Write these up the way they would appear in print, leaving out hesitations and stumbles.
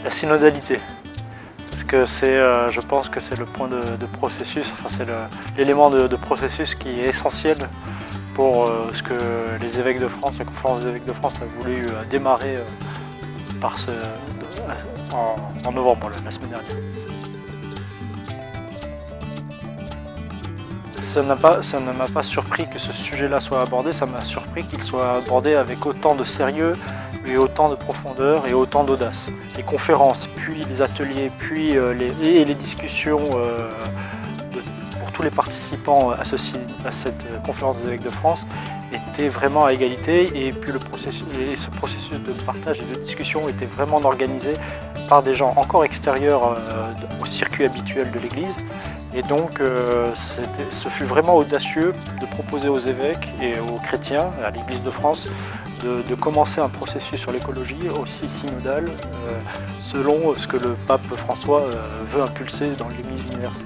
La synodalité. Parce que je pense que c'est le point de processus, enfin c'est l'élément de processus qui est essentiel pour ce que les évêques de France, la conférence des évêques de France a voulu démarrer en novembre, la semaine dernière. Ça ne m'a pas surpris que ce sujet-là soit abordé, ça m'a surpris qu'il soit abordé avec autant de sérieux et autant de profondeur et autant d'audace. Les conférences, puis les ateliers, puis les discussions pour tous les participants associés à cette conférence des évêques de France étaient vraiment à égalité, et puis ce processus de partage et de discussion était vraiment organisé par des gens encore extérieurs au circuit habituel de l'Église. Et donc ce fut vraiment audacieux de proposer aux évêques et aux chrétiens, à l'Église de France, de commencer un processus sur l'écologie aussi synodal, selon ce que le pape François veut impulser dans l'Église universelle.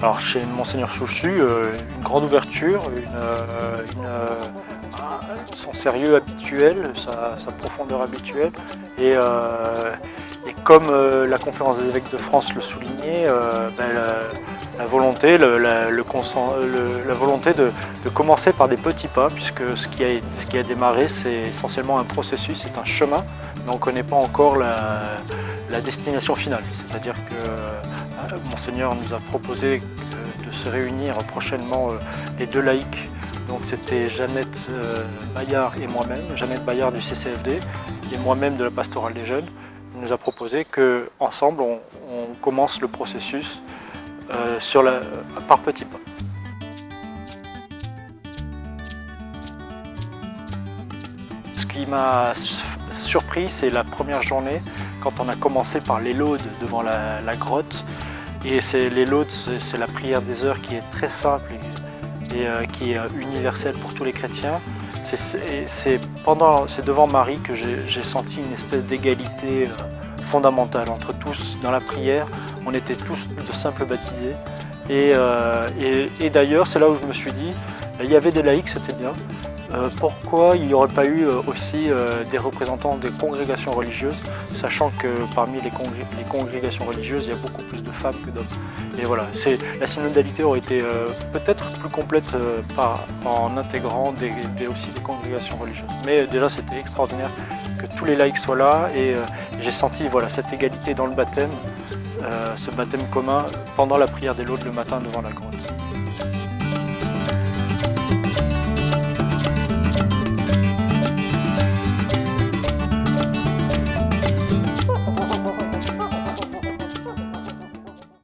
Alors chez Monseigneur Chauchu, une grande ouverture, son sérieux habituel, sa profondeur habituelle, et comme la conférence des évêques de France le soulignait, la volonté de commencer par des petits pas, puisque ce qui a démarré, c'est essentiellement un processus, c'est un chemin, mais on ne connaît pas encore la destination finale. C'est-à-dire que Monseigneur nous a proposé de se réunir prochainement les deux laïcs. Donc c'était Jeannette Bayard et moi-même, Jeannette Bayard du CCFD et moi-même de la Pastorale des Jeunes. Il nous a proposé qu'ensemble on commence le processus par petits pas. Ce qui m'a surpris, c'est la première journée, quand on a commencé par les laudes devant la grotte. Et les laudes, c'est la prière des heures qui est très simple et qui est universelle pour tous les chrétiens. C'est devant Marie que j'ai senti une espèce d'égalité fondamentale entre tous dans la prière. On était tous de simples baptisés. Et d'ailleurs, c'est là où je me suis dit, il y avait des laïcs, c'était bien. Pourquoi il n'y aurait pas eu aussi des représentants des congrégations religieuses, sachant que parmi les congrégations religieuses, il y a beaucoup plus de femmes que d'hommes. Et voilà, la synodalité aurait été peut-être plus complète en intégrant aussi des congrégations religieuses. Mais déjà, c'était extraordinaire que tous les laïcs soient là, et j'ai senti cette égalité dans le baptême, ce baptême commun pendant la prière des laudes le matin devant la grotte.